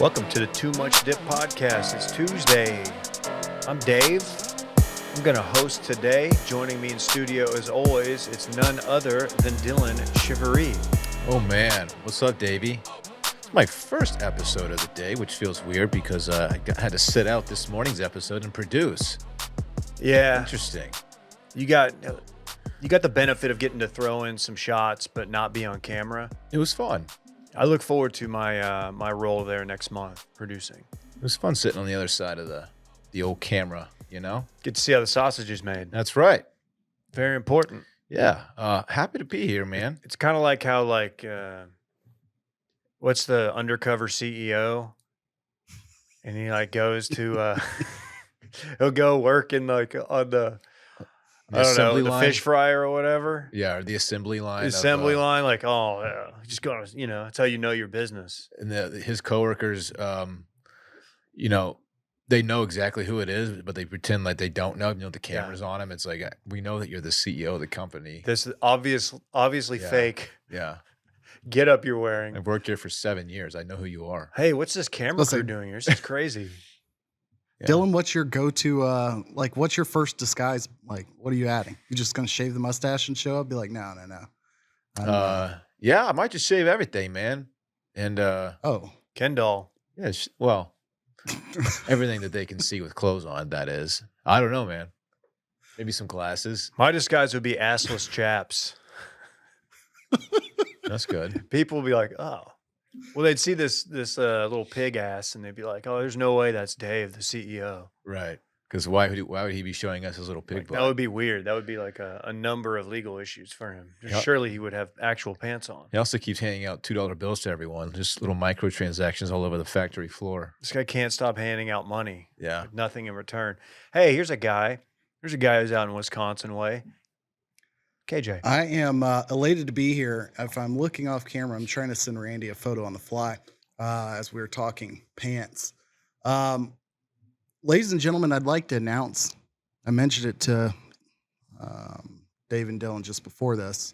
Welcome to the Too Much Dip podcast. It's Tuesday. I'm Dave. I'm going to host today. Joining me in studio as always, it's none other than Dylan Shivery. Oh man, what's up, Davey? It's my first episode of the day, which feels weird because I had to sit out this morning's episode and produce. Yeah. Interesting. You got the benefit of getting to throw in some shots but not be on camera. It was fun. I look forward to my my role there next month producing. It was fun sitting on the other side of the old camera, you know? Get to see how the sausage is made. That's right. Very important. Yeah. Happy to be here, man. It's kind of like how what's the undercover CEO? And he goes to he'll go work in on the I don't know, the fish fryer or whatever. Yeah, or the assembly line. The assembly line, just going to, that's how you know your business. And his coworkers, they know exactly who it is, but they pretend like they don't know. The camera's on him. It's like, we know that you're the CEO of the company. This is obviously fake. Yeah. Get up you're wearing. I've worked here for 7 years. I know who you are. Hey, what's this camera crew doing here? This is crazy. Yeah. Dylan, what's your go-to, what's your first disguise? What are you adding? You just going to shave the mustache and show up? Be like, no. Yeah, I might just shave everything, man. And, Ken doll. Yeah, well, everything that they can see with clothes on, that is. I don't know, man. Maybe some glasses. My disguise would be assless chaps. That's good. People will be like, oh. Well, they'd see this little pig ass, and they'd be like, "Oh, there's no way that's Dave, the CEO." Right? Because why would he be showing us his little pig butt? That would be weird. That would be like a number of legal issues for him. Surely he would have actual pants on. He also keeps handing out $2 bills to everyone, just little microtransactions all over the factory floor. This guy can't stop handing out money. Yeah, with nothing in return. Hey, here's a guy. Here's a guy who's out in Wisconsin way. KJ. I am elated to be here. If I'm looking off camera, I'm trying to send Randy a photo on the fly as we were talking pants. Ladies and gentlemen, I'd like to announce, I mentioned it to Dave and Dylan just before this,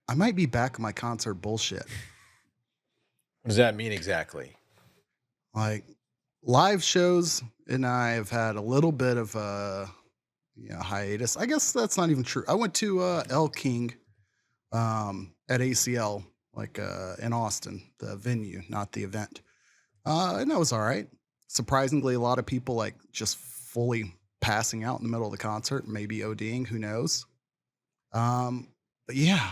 I might be back on my concert bullshit. What does that mean exactly? Live shows, and I have had a little bit of a hiatus. I guess that's not even true. I went to El King at ACL, in Austin, the venue, not the event. And that was all right. Surprisingly, a lot of people just fully passing out in the middle of the concert, maybe ODing, who knows. But yeah,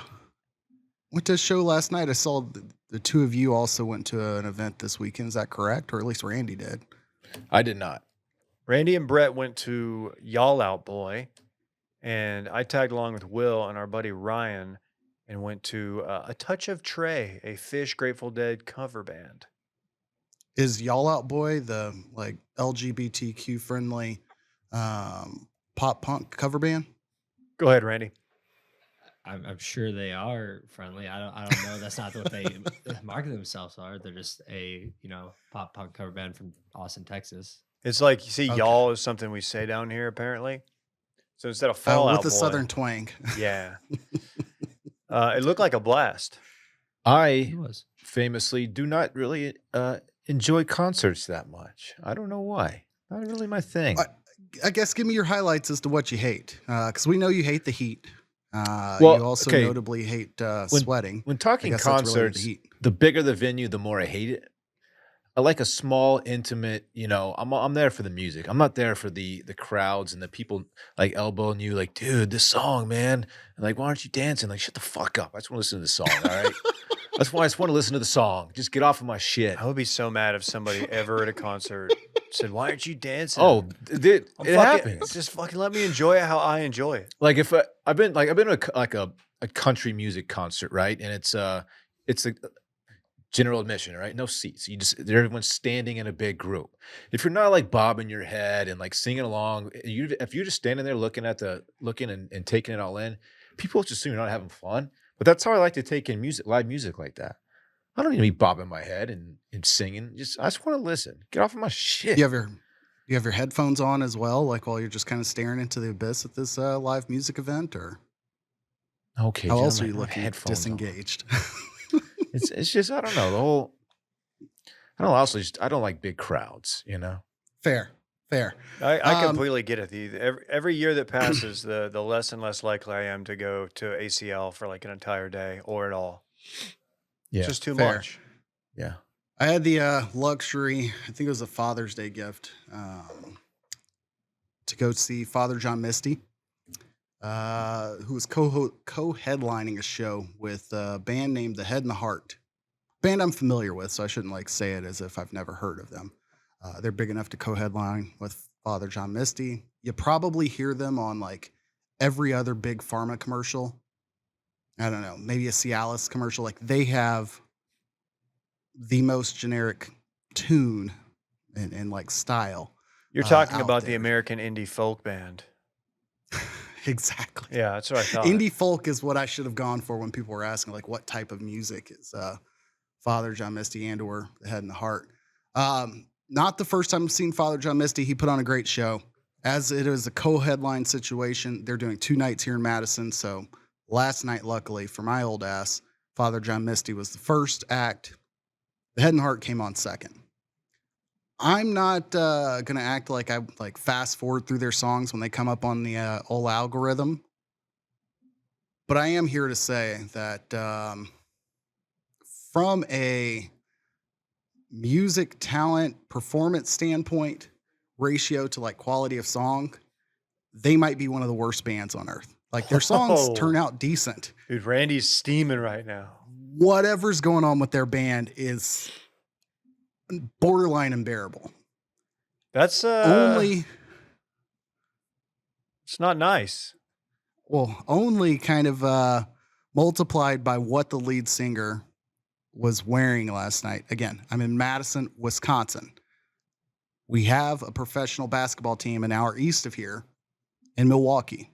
went to a show last night. I saw the two of you also went to an event this weekend. Is that correct? Or at least Randy did. I did not. Randy and Brett went to Y'all Out Boy, and I tagged along with Will and our buddy Ryan and went to A Touch of Trey, a Fish Grateful Dead cover band. Is Y'all Out Boy the LGBTQ friendly pop punk cover band? Go ahead, Randy. I'm sure they are friendly. I don't know. That's not what they market themselves are. They're just a pop punk cover band from Austin, Texas. It's like, you see, y'all is something we say down here, apparently. So instead of Fall Out with a Boy, southern twang. Yeah. It looked like a blast. I famously do not really enjoy concerts that much. I don't know why. Not really my thing. I guess give me your highlights as to what you hate. Because we know you hate the heat. You also notably hate sweating. When talking concerts, the bigger the venue, the more I hate it. I like a small, intimate, I'm there for the music. I'm not there for the crowds and the people elbowing you dude, this song, man. And why aren't you dancing? Shut the fuck up. I just want to listen to the song, all right? That's why I just want to listen to the song. Just get off of my shit. I would be so mad if somebody ever at a concert said, "Why aren't you dancing?" Oh, it happens. Just fucking let me enjoy it how I enjoy it. If I've been to a country music concert, right? And it's a general admission, right? No seats. Everyone's standing in a big group. If you're not bobbing your head and singing along, if you're just standing there looking and taking it all in, people just assume you're not having fun. But that's how I like to take in live music like that. I don't need to be bobbing my head and singing. I just want to listen. Get off of my shit. You have your headphones on as well, while you're just kind of staring into the abyss at this live music event, or okay? How else are you looking disengaged? It's just I don't know I don't like big crowds, you know? Fair, fair. I Um, completely get it. Every year that passes, the less and less likely I am to go to ACL for like an entire day or at all. It's Yeah. just too Fair. much. Yeah. I had the luxury, I think it was a Father's Day gift, to go see Father John Misty, who was co-headlining a show with a band named The Head and the Heart. Band I'm familiar with, so I shouldn't like say it as if I've never heard of them. They're big enough to co-headline with Father John Misty. You probably hear them on like every other big pharma commercial. I don't know, maybe a Cialis commercial. Like they have the most generic tune and like style. You're talking out about the there. American indie folk band. Exactly. Yeah, that's what I thought. Indie folk is what I should have gone for when people were asking like what type of music is Father John Misty and or The Head and the Heart. Not the first time I've seen Father John Misty. He put on a great show. As it is a co-headline situation, they're doing 2 nights here in Madison. So last night, luckily for my old ass, Father John Misty was the first act. The Head and Heart came on second. I'm not gonna act like I like fast forward through their songs when they come up on the old algorithm, but I am here to say that from a music talent performance standpoint ratio to like quality of song, they might be one of the worst bands on earth. Like their songs Whoa. turn out decent. Dude, Randy's steaming right now. Whatever's going on with their band is borderline unbearable. That's Only it's not nice. only kind of multiplied by what the lead singer was wearing last night. Again, I'm in Madison, Wisconsin. We have a professional basketball team an hour east of here in Milwaukee.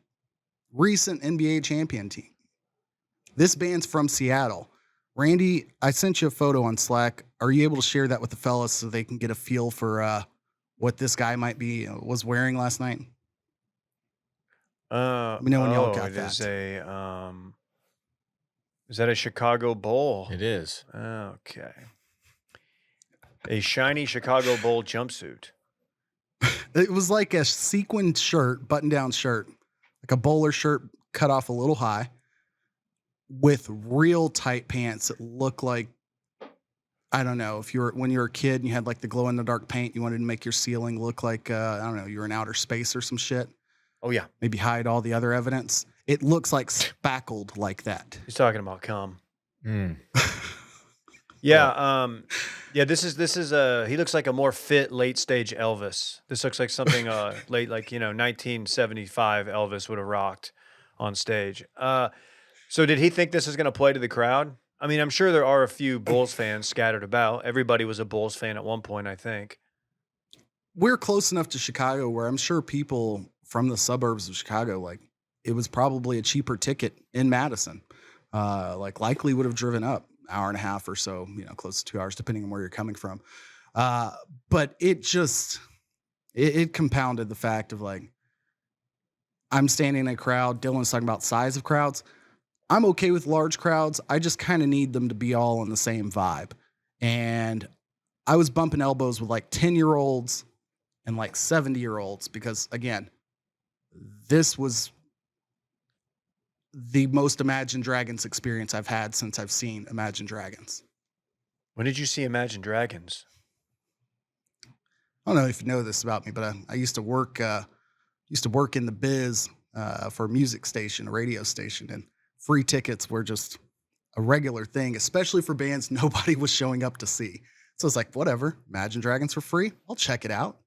Recent NBA champion team. This band's from Seattle. Randy, I sent you a photo on Slack. Are you able to share that with the fellas so they can get a feel for what this guy might be was wearing last night? Let me know when y'all got it that. Is that a Chicago Bull? It is. Okay. A shiny Chicago Bull jumpsuit. It was like a sequined shirt, button-down shirt, like a bowler shirt cut off a little high with real tight pants that look like, I don't know, if when you were a kid and you had like the glow-in-the-dark paint, you wanted to make your ceiling look like, I don't know, you were in outer space or some shit. Oh yeah. Maybe hide all the other evidence. It looks like spackled like that. He's talking about cum. Mm. Yeah, yeah, this is he looks like a more fit late stage Elvis. This looks like something late, like, 1975 Elvis would have rocked on stage. So did he think this is going to play to the crowd? I mean, I'm sure there are a few Bulls fans scattered about. Everybody was a Bulls fan at one point, I think. We're close enough to Chicago where I'm sure people from the suburbs of Chicago, like it was probably a cheaper ticket in Madison. Like likely would have driven up hour and a half or so, close to 2 hours, depending on where you're coming from. But it just, it compounded the fact of like, I'm standing in a crowd. Dylan's talking about size of crowds. I'm okay with large crowds. I just kind of need them to be all in the same vibe. And I was bumping elbows with like 10-year-olds and like 70-year-olds because, again, this was the most Imagine Dragons experience I've had since I've seen Imagine Dragons. When did you see Imagine Dragons? I don't know if you know this about me, but I used to work in the biz for a music station, a radio station, and free tickets were just a regular thing, especially for bands nobody was showing up to see. So it's like, whatever, Imagine Dragons for free. I'll check it out.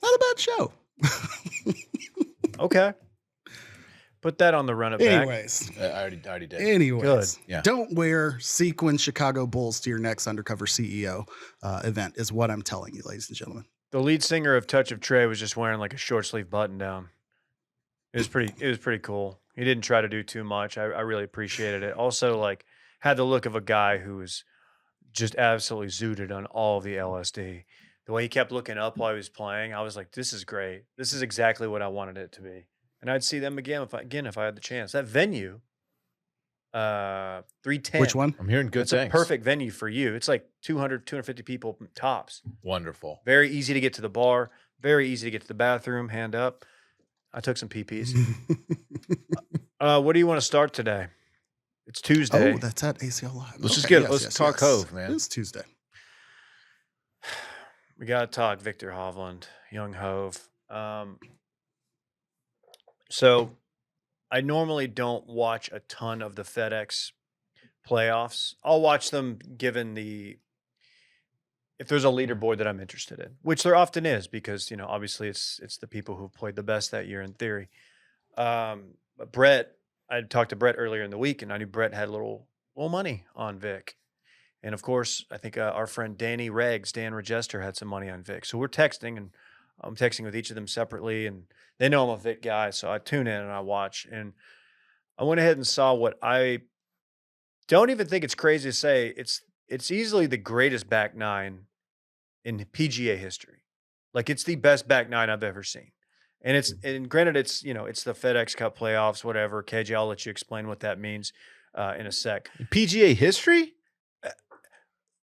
Not a bad show. Okay. Put that on the run it back. Anyways, I already did. Anyways, Yeah. Don't wear sequin Chicago Bulls to your next undercover CEO event is what I'm telling you, ladies and gentlemen. The lead singer of Touch of Trey was just wearing like a short sleeve button down. It was pretty cool. He didn't try to do too much. I really appreciated it. Also, like, had the look of a guy who was just absolutely zooted on all of the LSD. The way he kept looking up while he was playing, I was like, this is great. This is exactly what I wanted it to be. And I'd see them again if I had the chance. That venue, 310. Which one? I'm hearing good It's a things. perfect venue for you. It's like 200, 250 people tops. Wonderful. Very easy to get to the bar. Very easy to get to the bathroom. Hand up. I took some PPs. What do you want to start today? It's Tuesday. Oh, that's at ACL Live. Let's just Okay, get let's talk Hove, man. It's Tuesday. We got to talk Victor Hovland, young Hove. So I normally don't watch a ton of the FedEx playoffs. I'll watch them given if there's a leaderboard that I'm interested in, which there often is because, obviously it's the people who've played the best that year in theory. But Brett, I talked to Brett earlier in the week and I knew Brett had a little money on Vic. And of course, I think our friend Dan Regester had some money on Vic. So we're texting and I'm texting with each of them separately and they know I'm a Vic guy. So I tune in and I watch and I went ahead and saw what I don't even think it's crazy to say. It's easily the greatest back nine in PGA history. Like it's the best back nine I've ever seen. And granted, it's the FedEx Cup playoffs, whatever. KJ, I'll let you explain what that means in a sec. PGA history?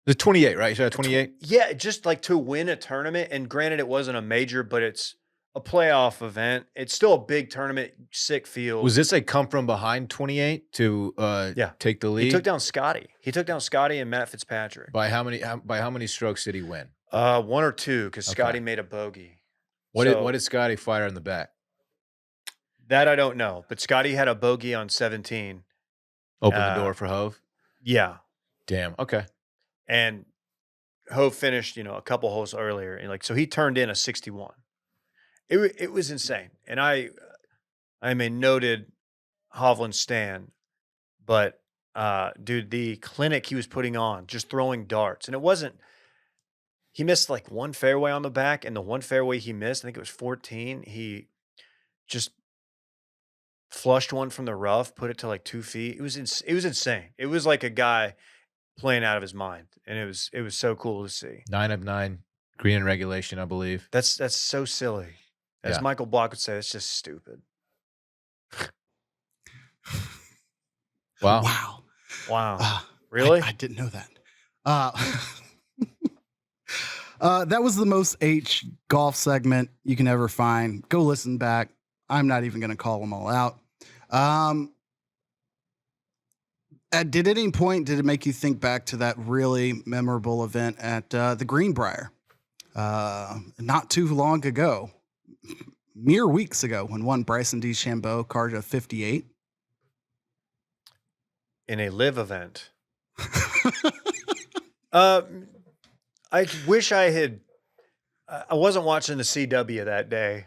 The 28, right? You said 28? Yeah, just like to win a tournament. And granted, it wasn't a major, but it's a playoff event. It's still a big tournament, sick field. Was this a come from behind 28 to take the lead? He took down Scotty. And Matt Fitzpatrick. By how many strokes did he win? 1 or 2, because Okay. Scotty made a bogey. What did Scotty fire in the back? That I don't know, but Scotty had a bogey on 17. Open the door for Hove? Yeah. Damn. Okay. And Hove finished, a couple holes earlier, and so he turned in a 61. It was insane, and I'm a noted Hovland stan, but dude, the clinic he was putting on, just throwing darts, and it wasn't. He missed like one fairway on the back, and the one fairway he missed, I think it was 14. He just flushed one from the rough, put it to like 2 feet. It was insane. It was like a guy playing out of his mind, and it was so cool to see. 9 of 9, green in regulation, I believe. That's so silly. As Michael Block would say, it's just stupid. Wow. Wow. Really? I didn't know that. That was the most H golf segment you can ever find. Go listen back. I'm not even going to call them all out. Did at any point, did it make you think back to that really memorable event at the Greenbrier? Not too long ago, mere weeks ago, when one Bryson DeChambeau carved a 58. In a live event. I wish I had. I wasn't watching the CW that day.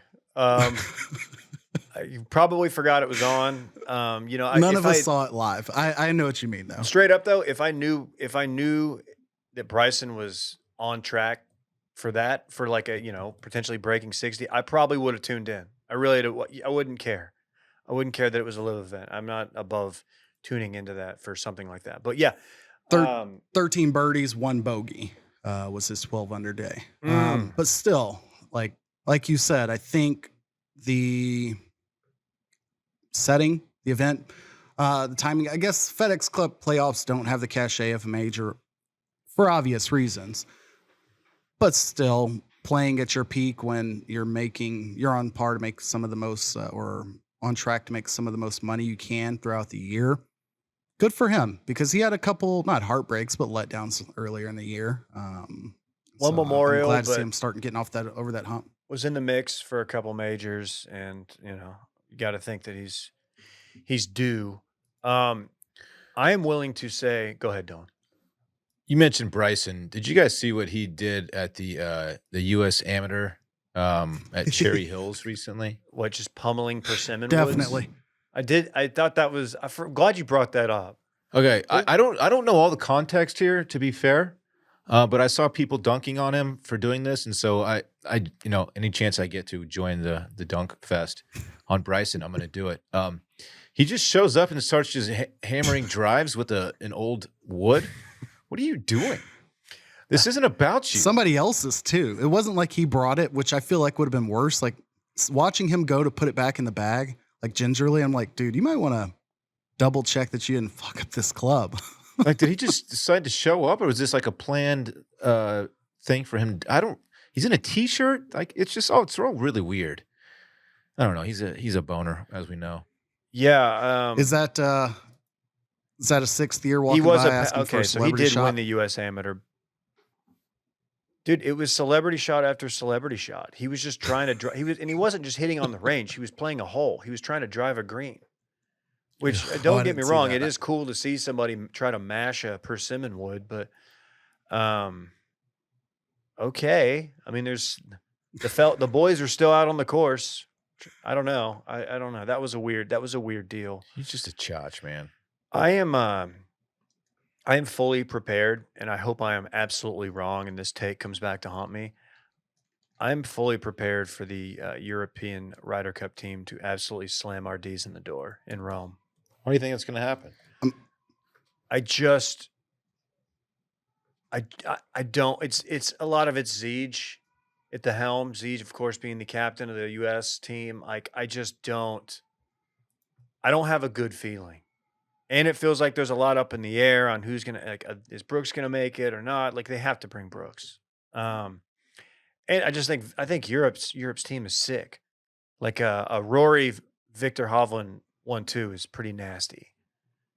You probably forgot it was on. None of us saw it live. I know what you mean, though. Straight up, though, if I knew that Bryson was on track for that, for like a potentially breaking 60, I probably would have tuned in. I wouldn't care. I wouldn't care that it was a live event. I'm not above tuning into that for something like that. But yeah, 13 birdies, 1 bogey was his 12 under day. But still, like you said, I think the setting, the event, the timing, I guess FedEx Cup playoffs don't have the cachet of a major for obvious reasons, but still playing at your peak when you're on par to make some of the most, or on track to make some of the most money you can throughout the year. Good for him, because he had a couple, not heartbreaks, but letdowns earlier in the year. One Memorial, I'm glad to see but him getting over that hump. Was in the mix for a couple majors, and you got to think that he's due. I am willing to say, go ahead, Dylan. You mentioned Bryson. Did you guys see what he did at the U.S. Amateur at Cherry Hills recently? What, just pummeling Persimmon Definitely. Woods? I did. I thought that was. Glad you brought that up. Okay, I don't know all the context here, to be fair, but I saw people dunking on him for doing this, and so I any chance I get to join the dunk fest on Bryson, I'm going to do it. He just shows up and starts just hammering drives with an old wood. What are you doing? This isn't about you. Somebody else's too. It wasn't like he brought it, which I feel like would have been worse. Like watching him go to put it back in the bag, like gingerly. I'm like, dude, you might want to double check that you didn't fuck up this club. Like, did he just decide to show up, or was this like a planned thing for him? He's in a t-shirt. Like, it's all really weird. I don't know. He's a boner, as we know. Yeah. Is that a 6th year he walking was by asking for a so he celebrity did shot? win the U.S. Amateur. Dude, it was celebrity shot after celebrity shot. He was just trying to drive. He wasn't just hitting on the range. He was playing a hole. He was trying to drive a green. Which Oh, don't I get me didn't see wrong, that. it is cool to see somebody try to mash a persimmon wood, but okay. I mean, there's the boys are still out on the course. I don't know. I don't know. That was a weird deal. He's just a chotch, man. I am fully prepared, and I hope I am absolutely wrong, and this take comes back to haunt me. I'm fully prepared for the European Ryder Cup team to absolutely slam our D's in the door in Rome. Why do you think that's going to happen? I don't. It's a lot of it's Zeke at the helm. Zeke, of course, being the captain of the U.S. team. Like, I just don't. I don't have a good feeling, and it feels like there's a lot up in the air on who's gonna. Like, is Brooks gonna make it or not? Like, they have to bring Brooks. And I think Europe's team is sick. Like a Rory Victor Hovland 1-2 is pretty nasty.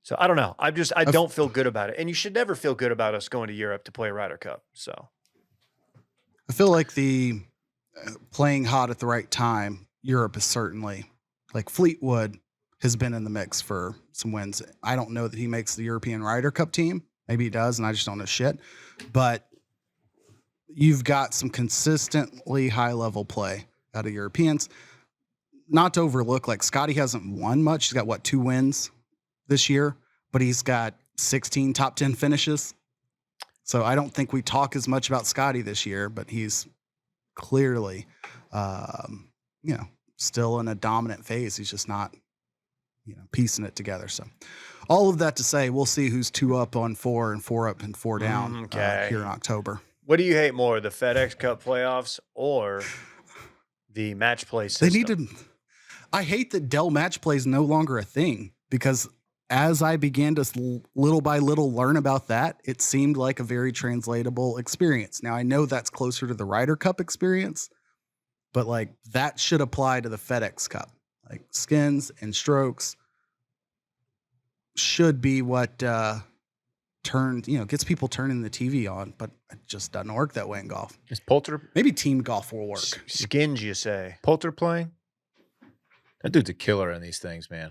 So I don't know. I don't feel good about it. And you should never feel good about us going to Europe to play a Ryder Cup. So I feel like the playing hot at the right time, Europe is certainly, like, Fleetwood has been in the mix for some wins. I don't know that he makes the European Ryder Cup team. Maybe he does, and I just don't know shit. But you've got some consistently high-level play out of Europeans. Not to overlook, like, Scotty hasn't won much. He's got, 2 wins this year, but he's got 16 top 10 finishes. So I don't think we talk as much about Scotty this year, but he's clearly, still in a dominant phase. He's just not, piecing it together. So all of that to say, we'll see who's 2 up on 4 and 4 up and 4 down here in October. What do you hate more, the FedEx Cup playoffs or the match play system? They need to. I hate that Dell match play is no longer a thing, because as I began to little by little learn about that, it seemed like a very translatable experience. Now, I know that's closer to the Ryder Cup experience, but like, that should apply to the FedEx Cup. Like, skins and strokes should be what gets people turning the TV on, but it just doesn't work that way in golf. Is Poulter Maybe team golf will work. Skins, you say? Poulter playing? That dude's a killer in these things, man.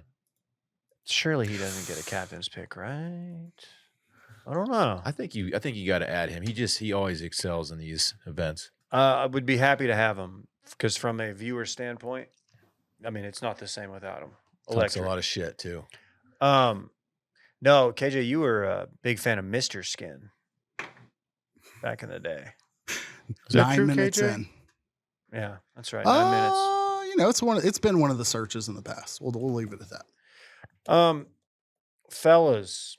Surely he doesn't get a captain's pick, right? I don't know. I think you got to add him. He always excels in these events. I would be happy to have him, because from a viewer standpoint, I mean, it's not the same without him. Talks a lot of shit too. No, KJ, you were a big fan of Mr. Skin back in the day. Is that 9 true, minutes KJ? in. Yeah, that's right. 9 minutes. It's been one of the searches in the past. We'll leave it at that. Fellas,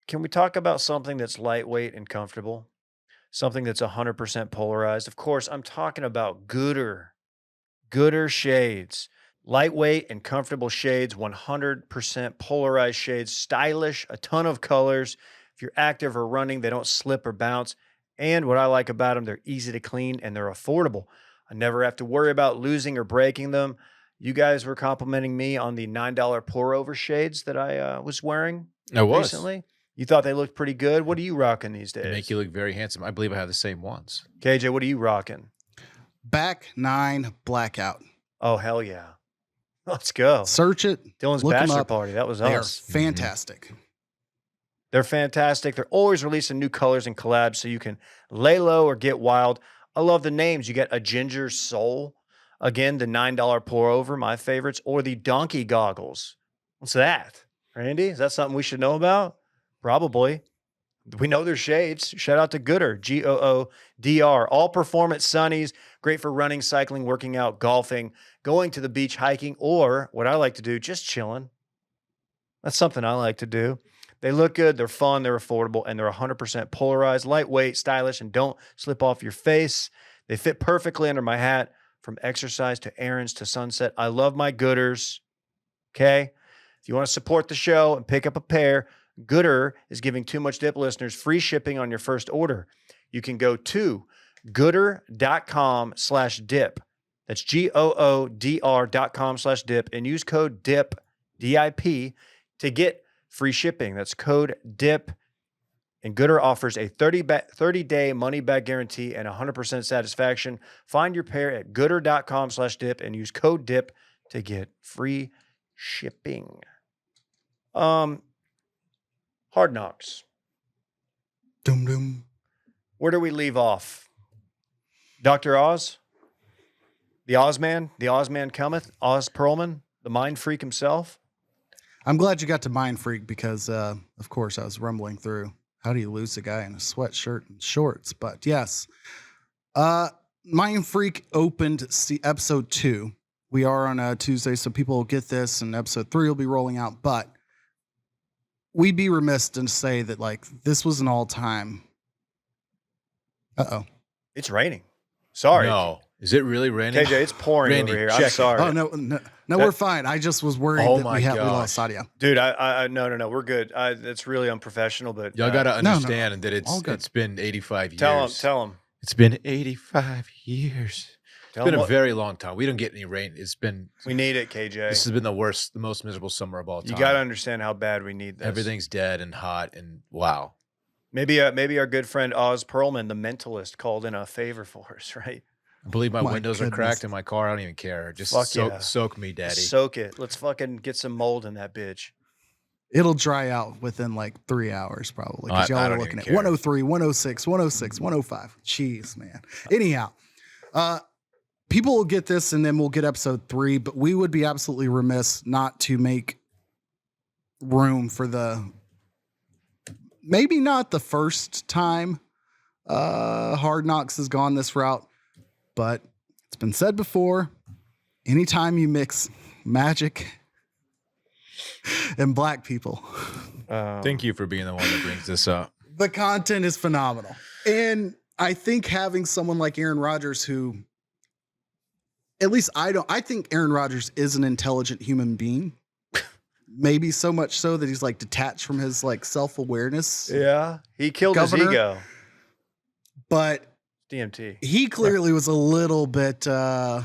can we talk about something that's lightweight and comfortable? Something that's 100% polarized? Of course, I'm talking about gooder shades. Lightweight and comfortable shades, 100% polarized shades, stylish, a ton of colors. If you're active or running, they don't slip or bounce. And what I like about them, they're easy to clean and they're affordable. I never have to worry about losing or breaking them. You guys were complimenting me on the $9 pour over shades that I was wearing recently. You thought they looked pretty good. What are you rocking these days? They make you look very handsome. I believe I have the same ones. KJ, what are you rocking? Back 9 blackout. Oh, hell yeah. Let's go. Search it. Dylan's look 'em bachelor up. party. That was They us. are fantastic. They're fantastic. They're always releasing new colors and collabs so you can lay low or get wild. I love the names. You get a ginger soul. Again, the $9 pour over, my favorites, or the donkey goggles. What's that? Randy, is that something we should know about? Probably. We know their shades. Shout out to Gooder, Goodr. All performance sunnies, great for running, cycling, working out, golfing, going to the beach, hiking, or what I like to do, just chilling. That's something I like to do. They look good, they're fun, they're affordable, and they're 100% polarized, lightweight, stylish, and don't slip off your face. They fit perfectly under my hat, from exercise to errands to sunset. I love my Gooders. Okay? If you want to support the show and pick up a pair, Gooder is giving Too Much Dip listeners free shipping on your first order. You can go to gooder.com/dip. That's GOODR.com/dip and use code DIP, DIP, to get free shipping. That's code DIP. And Gooder offers a 30-day money-back guarantee and 100% satisfaction. Find your pair at gooder.com/dip and use code DIP to get free shipping. Hard Knocks. Dum dum. Where do we leave off? Dr. Oz? The Ozman cometh, Oz Perlman, the mind freak himself. I'm glad you got to Mind Freak because, of course, I was rumbling through. How do you lose a guy in a sweatshirt and shorts? But yes, Mind Freak opened episode 2. We are on a Tuesday, so people will get this, and episode 3 will be rolling out. But we'd be remiss to say that, like, this was an all-time. It's raining. Sorry. No. Is it really raining? KJ, it's pouring Randy, over here. check I'm it. sorry. Oh, no, we're fine. I just was worried Oh that my we gosh. lost audio. Dude, no, we're good. It's really unprofessional, but Y'all got to no, understand that all good. it's been 85 years. tell him. It's been 85 years. Tell It's been him a very long time. We don't get any rain. we need it, KJ. This has been the most miserable summer of all time. You got to understand how bad we need this. Everything's dead and hot and wow. Maybe our good friend Oz Perlman, the mentalist, called in a favor for us, right? I believe my My windows are goodness. cracked in my car. I don't even care. Just Fuck yeah. soak me, daddy. Soak it. Let's fucking get some mold in that bitch. It'll dry out within like 3 hours probably because I y'all are don't looking even at care. 103, 106, 106, 105. Jeez, man. Anyhow, people will get this and then we'll get episode 3, but we would be absolutely remiss not to make room for maybe not the first time Hard Knocks has gone this route, but it's been said before, anytime you mix magic and black people, Thank you for being the one that brings this up. the content is phenomenal. And I think having someone like Aaron Rodgers, who at least I think Aaron Rodgers is an intelligent human being. Maybe so much so that he's like detached from his like self-awareness. Yeah. He killed Governor. his ego. But DMT. he clearly was a little bit I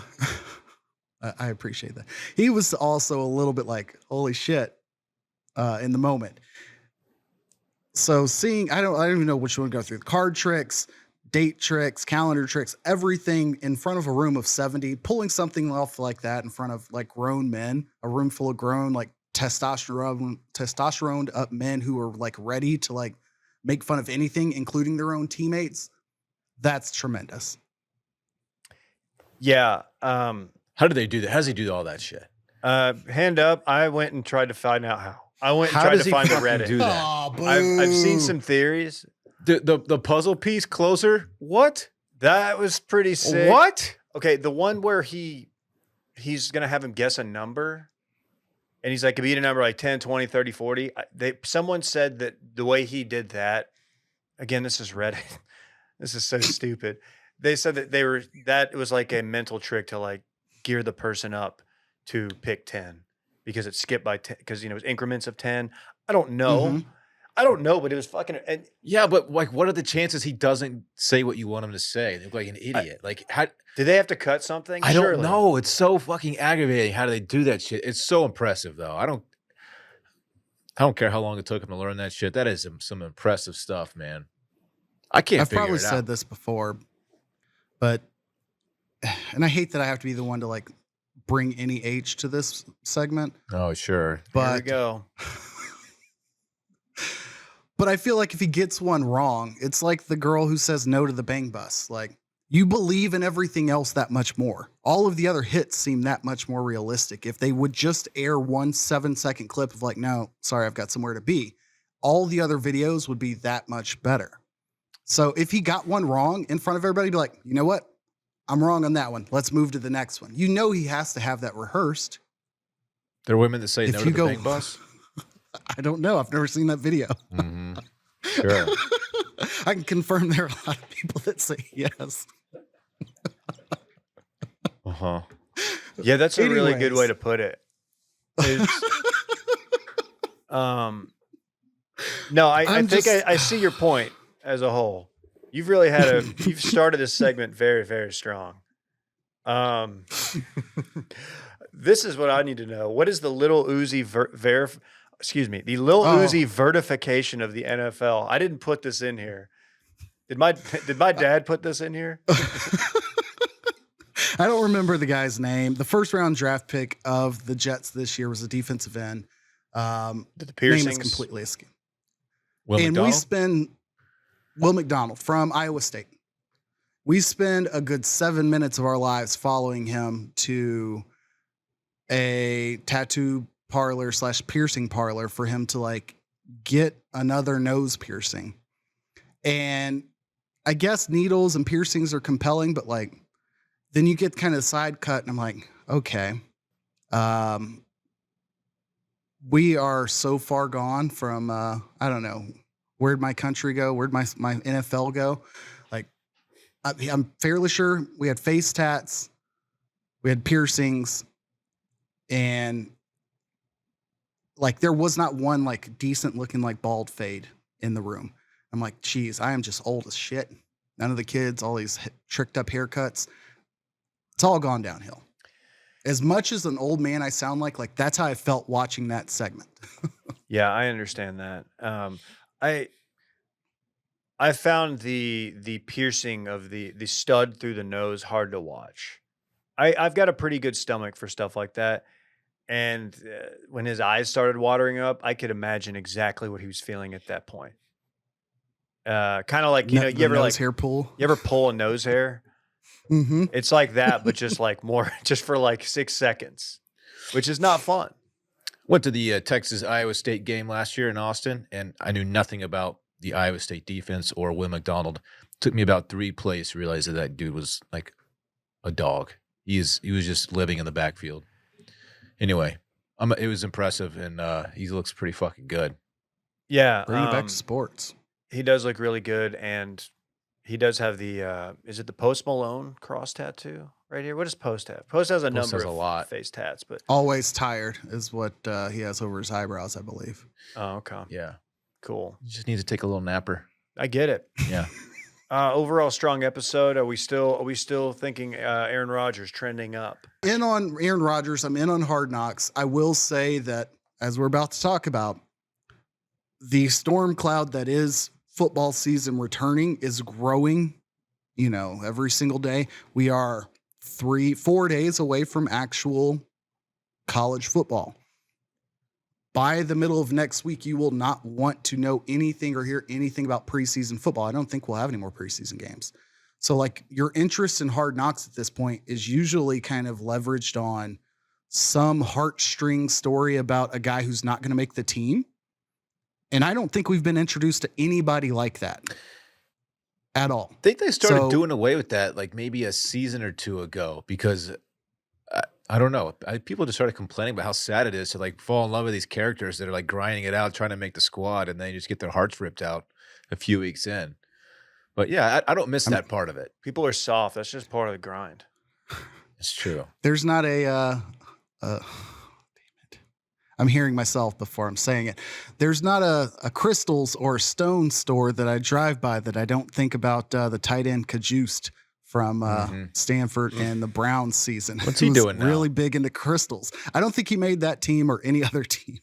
appreciate that. He was also a little bit like, holy shit, in the moment. So seeing, I don't even know which one to go through. Card tricks, date tricks, calendar tricks, everything in front of a room of 70, pulling something off like that in front of like grown men, a room full of grown, like testosterone up men who are like ready to like make fun of anything, including their own teammates. That's tremendous. Yeah. How did they do that? How does he do all that shit? Hand up. I went and tried to find out how. I went and How tried does to he find the fucking Reddit. do that? Oh, boo. I've seen some theories. The puzzle piece closer? What? That was pretty sick. What? Okay, the one where he's gonna have him guess a number, and he's like, beat a number like 10, 20, 30, 40. Someone said that the way he did that, again, this is Reddit. This is so stupid. They said that it was like a mental trick to like gear the person up to pick 10 because it skipped by 10 because it was increments of 10. I don't know. Mhm. I don't know, but it was fucking. And Yeah, but like, what are the chances he doesn't say what you want him to say? They look like an idiot. Like, how? did they have to cut something? I don't Surely. know. It's so fucking aggravating. How do they do that shit? It's so impressive, though. I don't care how long it took him to learn that shit. That is some impressive stuff, man. I can't. I've figure probably it said out. this before, but, and I hate that I have to be the one to like bring any age to this segment, Oh, sure. Here we but go. but I feel like if he gets one wrong, it's like the girl who says no to the bang bus. Like, you believe in everything else that much more. All of the other hits seem that much more realistic. If they would just air 1 7-second clip of like, no, sorry, I've got somewhere to be, all the other videos would be that much better. So if he got one wrong in front of everybody, be like, you know what? I'm wrong on that one. Let's move to the next one. You know he has to have that rehearsed. There are women that say If no you to the go- bang bus. I don't know. I've never seen that video. Mm-hmm. Sure. I can confirm there are a lot of people that say yes. Uh huh. Yeah, that's a really good Anyways. way to put it. It's, No, I I'm think just- I see your point as a whole. You've really you've started this segment very, very strong. This is what I need to know. What is the Lil Uzi the Lil Oh. Uzi vertification of the NFL? I didn't put this in here. Did my dad put this in here? I don't remember the guy's name. The first round draft pick of the Jets this year was a defensive end. Did the Name is piercings? completely escaped. Will And we McDonald? spend Will McDonald from Iowa State. We spend a good 7 minutes of our lives following him to a tattoo parlor / piercing parlor for him to like get another nose piercing. And I guess needles and piercings are compelling, but like then you get kind of side cut and I'm like, okay. We are so far gone from I don't know, where'd my country go? Where'd my NFL go? Like I'm fairly sure we had face tats, we had piercings, and like there was not one like decent looking like bald fade in the room. I'm like, geez, I am just old as shit. None of the kids, all these tricked up haircuts. It's all gone downhill. As much as an old man I sound like that's how I felt watching that segment. Yeah, I understand that. I found the piercing of the stud through the nose hard to watch. I've got a pretty good stomach for stuff like that. And when his eyes started watering up, I could imagine exactly what he was feeling at that point. Kind of like, you know, The nose hair pull. you ever pull a nose hair? Mm-hmm. It's like that, but just like more, just for like 6 seconds, which is not fun. Went to the Texas-Iowa State game last year in Austin, and I knew nothing about the Iowa State defense or Will McDonald. Took me about 3 plays to realize that dude was like a dog. He was just living in the backfield. Anyway, it was impressive, and he looks pretty fucking good. Yeah. Bring it back to sports. He does look really good, and he does have the is it the Post Malone cross tattoo right here? What does Post have? Post has a Post number has of a lot. face tats, but Always tired is what he has over his eyebrows, I believe. oh, okay, Yeah. cool. You just need to take a little napper. I get it. Yeah. Overall strong episode. Are we still thinking Aaron Rodgers trending up? In on Aaron Rodgers, I'm in on Hard Knocks. I will say that as we're about to talk about, the storm cloud that is football season returning is growing, you know, every single day. We are 4 days away from actual college football. By the middle of next week, you will not want to know anything or hear anything about preseason football. I don't think we'll have any more preseason games. So like your interest in Hard Knocks at this point is usually kind of leveraged on some heartstring story about a guy who's not going to make the team. And I don't think we've been introduced to anybody like that at all. I think they started So- doing away with that like maybe a season or 2 ago because I don't know. People just started complaining about how sad it is to like fall in love with these characters that are like grinding it out, trying to make the squad, and then just get their hearts ripped out a few weeks in. But yeah, I don't miss that part of it. People are soft. That's just part of the grind. It's true. There's not a damn it. I'm hearing myself before I'm saying it. There's not a crystals or stone store that I drive by that I don't think about the tight end Cajuste from Stanford and the Browns season. What's he Who's doing now? Really big into crystals. I don't think he made that team or any other team.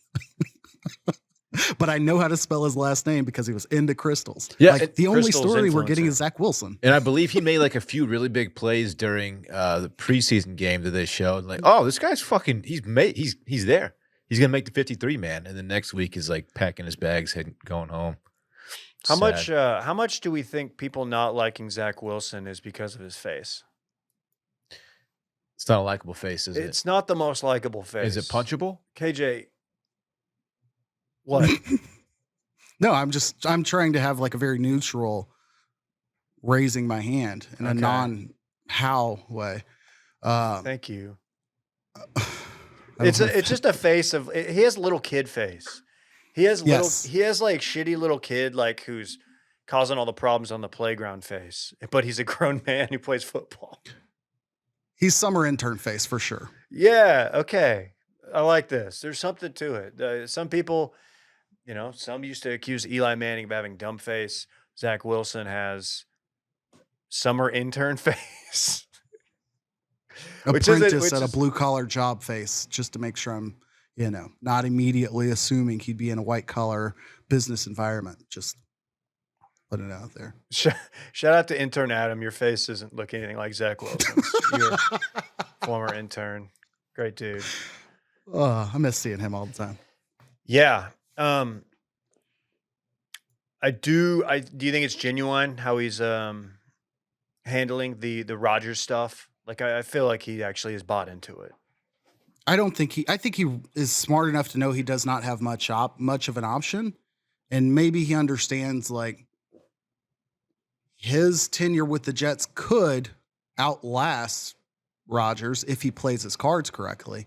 But I know how to spell his last name because he was into crystals. Yeah, Like the only Crystals story we're getting influencer. is Zach Wilson. And I believe he made like a few really big plays during the preseason game that they showed. Like, oh, this guy's fucking. He's there. He's gonna make the 53 man, and then next week is like packing his bags, going home. How Sad. much do we think people not liking Zach Wilson is because of his face? It's not a likable face, is It's not the most likable it? face. Is it punchable? KJ? What? No, I'm trying to have like a very neutral raising my hand in a Okay. non-how way. Thank you. I don't It's know it's just a face of he has little kid face. He has Yes. he has like shitty little kid like who's causing all the problems on the playground face, but he's a grown man who plays football. He's summer intern face for sure. Yeah, okay. I like this. There's something to it. Some people some used to accuse Eli Manning of having dumb face. Zach Wilson has summer intern face. Apprentice at a blue collar job face, just to make sure I'm, not immediately assuming he'd be in a white collar business environment. Just put it out there. Shout out to intern Adam. Your face doesn't look anything like Zach Wilson's. You're a former intern. Great dude. Oh, I miss seeing him all the time. Yeah. Do you think it's genuine how he's handling the Rodgers stuff? Like I feel like he actually is bought into it. I think he is smart enough to know he does not have much of an option, and maybe he understands like his tenure with the Jets could outlast Rodgers if he plays his cards correctly.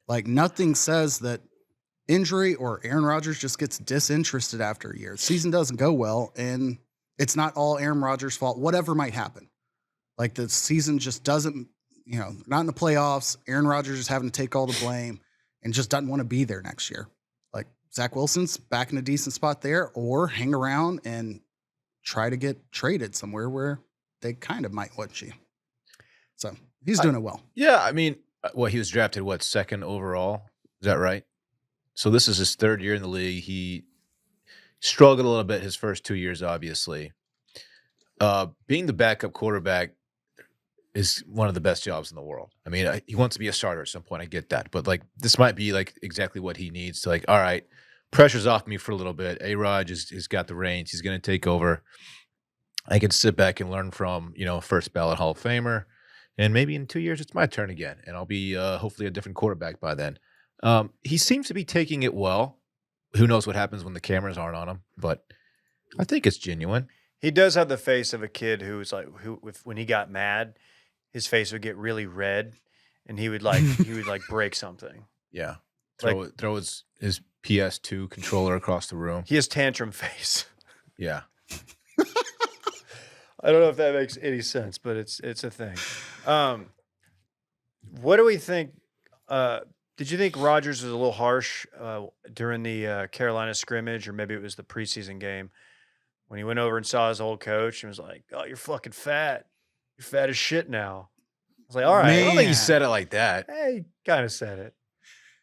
Like nothing says that injury or Aaron Rodgers just gets disinterested after a year. The season doesn't go well, and it's not all Aaron Rodgers' fault, whatever might happen. Like the season just doesn't, not in the playoffs. Aaron Rodgers is having to take all the blame and just doesn't want to be there next year. Like Zach Wilson's back in a decent spot there, or hang around and try to get traded somewhere where they kind of might want you. So he's doing it well. Yeah, I mean, he was drafted, second overall? Is that right? So this is his third year in the league. He struggled a little bit his first 2 years, obviously. Being the backup quarterback is one of the best jobs in the world. I mean, he wants to be a starter at some point. I get that. But, this might be, exactly what he needs to, all right, pressure's off me for a little bit. A-Rod has got the reins. He's going to take over. I can sit back and learn from, first ballot Hall of Famer. And maybe in 2 years, it's my turn again. And I'll be hopefully a different quarterback by then. He seems to be taking it well. Who knows what happens when the cameras aren't on him, but I think it's genuine. He does have the face of a kid who's when he got mad, his face would get really red, and he would break something. Yeah, throw his PS2 controller across the room. He has tantrum face. Yeah, I don't know if that makes any sense, but it's a thing. What do we think? Did you think Rodgers was a little harsh during the Carolina scrimmage, or maybe it was the preseason game when he went over and saw his old coach and was like, "Oh, you're fucking fat. You're fat as shit now." I was like, "All right." I don't think he said it like that. He kind of said it.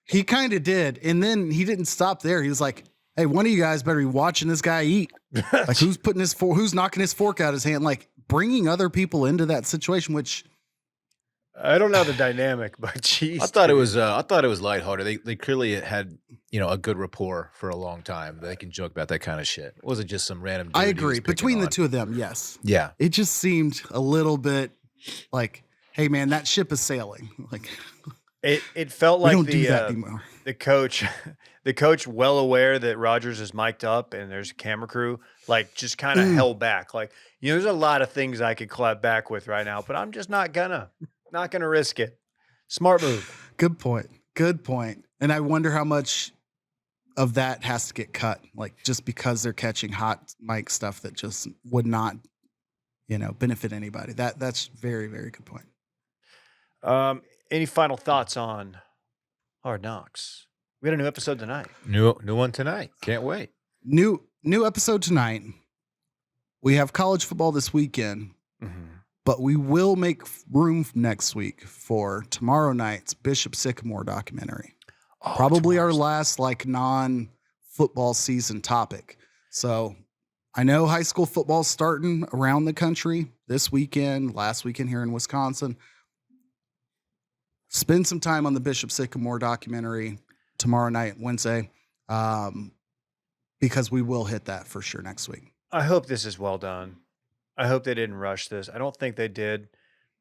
He kind of did, and then he didn't stop there. He was like, "Hey, one of you guys better be watching this guy eat. Like, who's knocking his fork out of his hand? Like, bringing other people into that situation, which." I don't know the dynamic, but geez, I thought it was lighthearted. They clearly had a good rapport for a long time. They can joke about that kind of shit. It wasn't just some random. Dude I agree. Between the two of them, yes. Yeah. It just seemed a little bit like, hey man, that ship is sailing. Like it felt like we don't do that anymore. The coach, well aware that Rodgers is mic'd up and there's a camera crew, just kind of held back. There's a lot of things I could clap back with right now, but I'm just not gonna risk it. Smart move. Good point. And I wonder how much of that has to get cut, just because they're catching hot mic stuff that just would not, benefit anybody. That's very, very good point. Any final thoughts on Hard Knocks? We had a new episode tonight. New one tonight. Can't wait. New episode tonight. We have college football this weekend. Mm-hmm. But we will make room next week for tomorrow night's Bishop Sycamore documentary. Probably our last non-football season topic. So I know high school football's starting around the country this weekend, last weekend here in Wisconsin. Spend some time on the Bishop Sycamore documentary tomorrow night, Wednesday, because we will hit that for sure next week. I hope this is well done. I hope they didn't rush this. I don't think they did,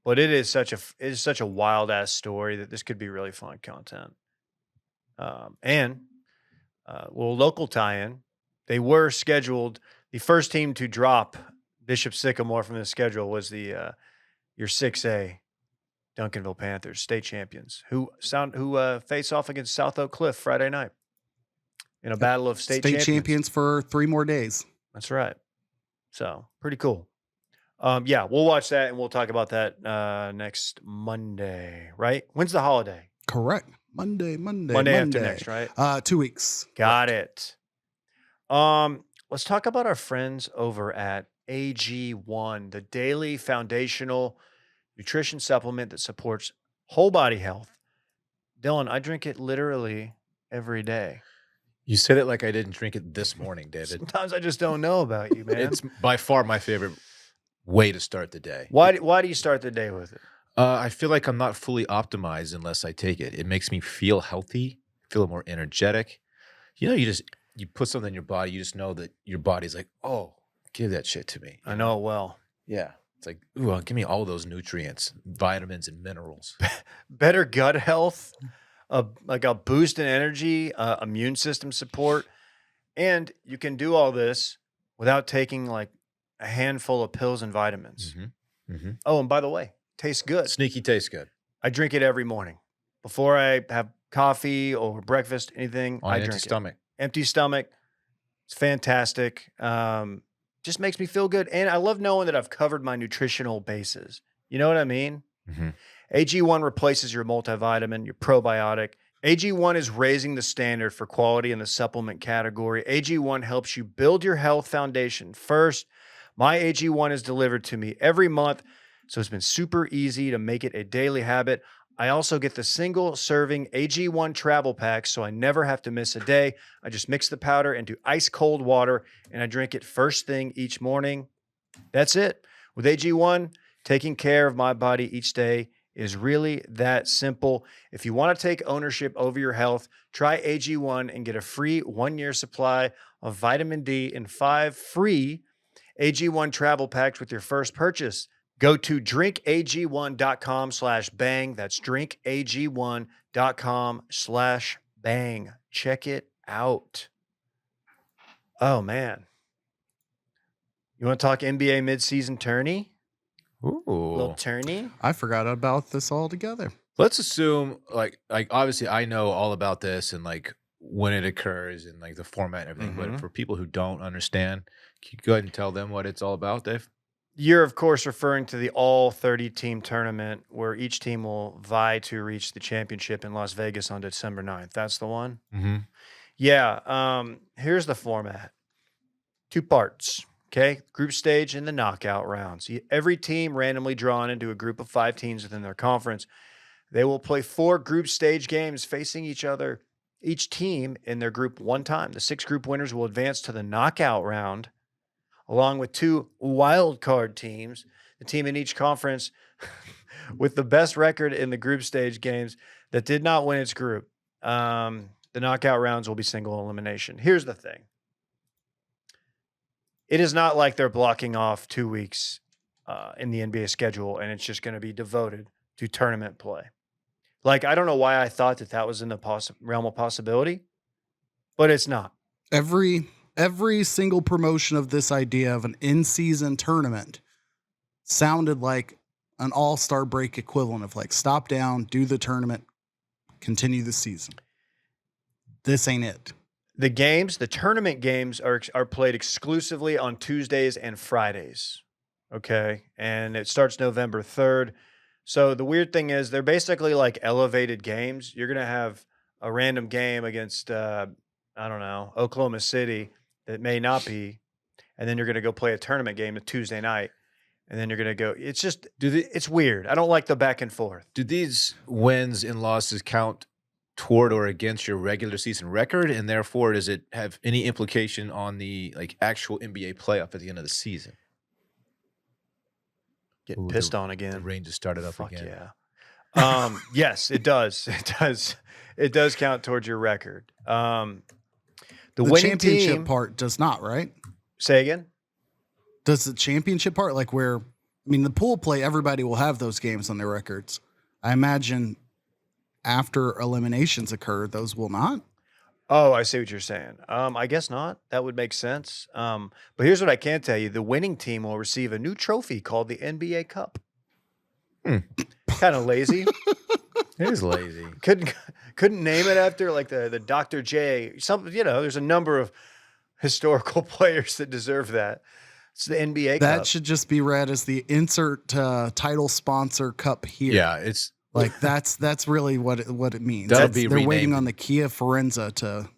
but it is such a wild ass story that this could be really fun content. Local tie-in. They were scheduled. The first team to drop Bishop Sycamore from the schedule was your 6A Duncanville Panthers, state champions, who face off against South Oak Cliff Friday night in a battle of state champions for 3 more days. That's right. So pretty cool. We'll watch that and we'll talk about that next Monday, right? When's the holiday? Correct. Monday after next, right? 2 weeks. Got it. Let's talk about our friends over at AG1, the daily foundational nutrition supplement that supports whole body health. Dylan, I drink it literally every day. You said it like I didn't drink it this morning, David. Sometimes I just don't know about you, man. It's by far my favorite way to start the day. Why do you start the day with it? I feel like I'm not fully optimized unless I take it. It makes me feel healthy, feel more energetic. You know, you put something in your body, you just know that your body's like, oh, give that shit to me. I know it well. Yeah. It's like, ooh, give me all those nutrients, vitamins, and minerals. Better gut health, like a boost in energy, immune system support. And you can do all this without taking like a handful of pills and vitamins. Oh, and by the way, tastes good. Sneaky tastes good. I drink it every morning. Before I have coffee or breakfast, anything, On I an drink empty it. stomach. Empty stomach. It's fantastic. Just makes me feel good. And I love knowing that I've covered my nutritional bases. You know what I mean? AG1 replaces your multivitamin, your probiotic. AG1 is raising the standard for quality in the supplement category. AG1 helps you build your health foundation first. My AG1 is delivered to me every month, so it's been super easy to make it a daily habit. I also get the single serving AG1 travel pack, so I never have to miss a day. I just mix the powder into ice cold water and I drink it first thing each morning. That's it. With AG1, taking care of my body each day is really that simple. If you want to take ownership over your health, try AG1 and get a free 1-year supply of vitamin D and 5 free AG1 travel packs with your first purchase. Go to drinkag1.com/bang. That's drinkag1.com/bang. Check it out. Oh, man. You want to talk NBA mid-season tourney? Little Ooh. tourney? I forgot about this altogether. Let's assume, like obviously I know all about this and like when it occurs and like the format and everything. But for people who don't understand, can you go ahead and tell them what it's all about, Dave? You're, of course, referring to the all 30-team tournament where each team will vie to reach the championship in Las Vegas on December 9th. That's the one? Yeah. Here's the format. 2 parts. Okay. Group stage and the knockout rounds. Every team randomly drawn into a group of 5 teams within their conference. They will play 4 group stage games facing each other, each team in their group one time. The 6 group winners will advance to the knockout round, along with 2 wild card teams. The team in each conference with the best record in the group stage games that did not win its group. The knockout rounds will be single elimination. Here's the thing. It is not like they're blocking off 2 weeks in the NBA schedule and it's just going to be devoted to tournament play. Like, I don't know why I thought that was in the realm of possibility, but it's not. Every single promotion of this idea of an in-season tournament sounded like an all-star break equivalent of like stop down, do the tournament, continue the season. This ain't it. The tournament games are played exclusively on Tuesdays and Fridays. Okay. And it starts November 3rd. So the weird thing is they're basically like elevated games. You're going to have a random game against, I don't know, Oklahoma City that may not be. And then you're going to go play a tournament game a Tuesday night. And then you're going to go, it's just, it's weird. I don't like the back and forth. Do these wins and losses count toward or against your regular season record? And therefore, does it have any implication on the like actual NBA playoff at the end of the season? Getting pissed on The again. rain just started up Fuck again. yeah. Yes, it does. It does count towards your record. The winning championship team, part does not, right? say again? Does the championship part, like where, I mean, the pool play, everybody will have those games on their records. I imagine after eliminations occur, those will not. Oh, I see what you're saying. I guess not. That would make sense. But here's what I can tell you. The winning team will receive a new trophy called the NBA Cup. Kind of lazy. It is lazy. Couldn't name it after like the Dr. J. There's a number of historical players that deserve that. It's the NBA Cup. That should just be read as the insert title sponsor cup here. Yeah, it's Like that's really what it means. That'll be They're waiting renamed on in- the Kia Forenza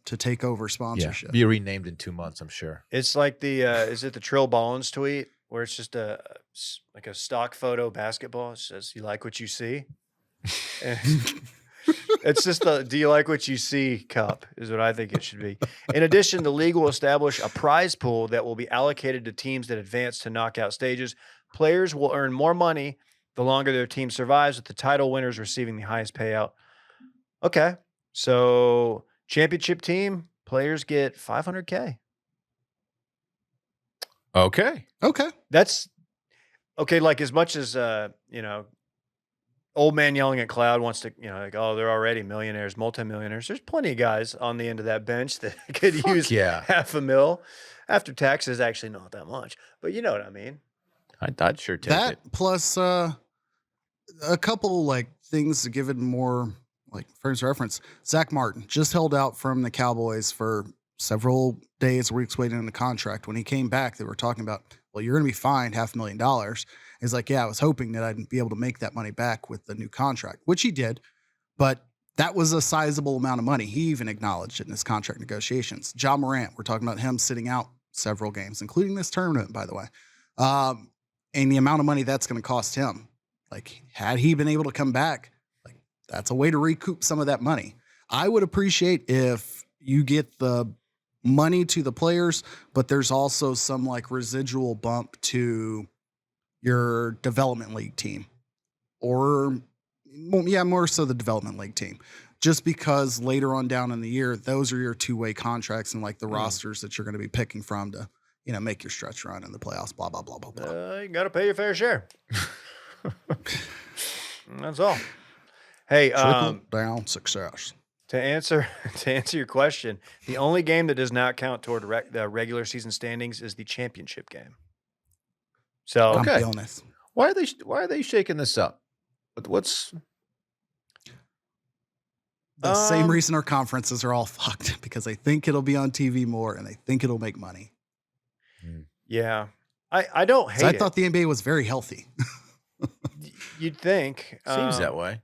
to take over Yeah, sponsorship. be renamed in 2 months, I'm sure. It's like the is it the Trill Ballins tweet where it's just like a stock photo basketball. It says, "You like what you see." And it's just the "Do you like what you see" cup is what I think it should be. In addition, the league will establish a prize pool that will be allocated to teams that advance to knockout stages. Players will earn more money the longer their team survives, with the title winners receiving the highest payout. Okay, so championship team players get $500K. Okay. Okay. That's okay. Like as much as old man yelling at cloud wants to, like, oh, they're already millionaires, multimillionaires. There's plenty of guys on the end of that bench that could use yeah. $500,000 after taxes. Actually, not that much, but you know what I mean. I'd sure take That it. plus a couple like things to give it more like frames of reference. Zach Martin just held out from the Cowboys for several days, weeks waiting on the contract. When he came back, they were talking about, well, you're going to be fined $500,000. He's like, yeah, I was hoping that I'd be able to make that money back with the new contract, which he did. But that was a sizable amount of money. He even acknowledged it in his contract negotiations. John Morant, we're talking about him sitting out several games, including this tournament, by the way. And the amount of money that's going to cost him. Like, had he been able to come back, like, that's a way to recoup some of that money. I would appreciate if you get the money to the players, but there's also some like residual bump to your development league team, or more so the development league team, just because later on down in the year, those are your two-way contracts and like the rosters that you're going to be picking from to, make your stretch run in the playoffs, blah, blah, blah, blah, blah. You got to pay your fair share. That's all. Hey, Trickle down success. to answer your question, the only game that does not count toward the regular season standings is the championship game. So I'm Okay. feeling this. Why are they shaking this up? What's The same reason our conferences are all fucked, because they think it'll be on TV more and they think it'll make money. yeah, I don't hate So I it. thought the NBA was very healthy. You'd think seems that way?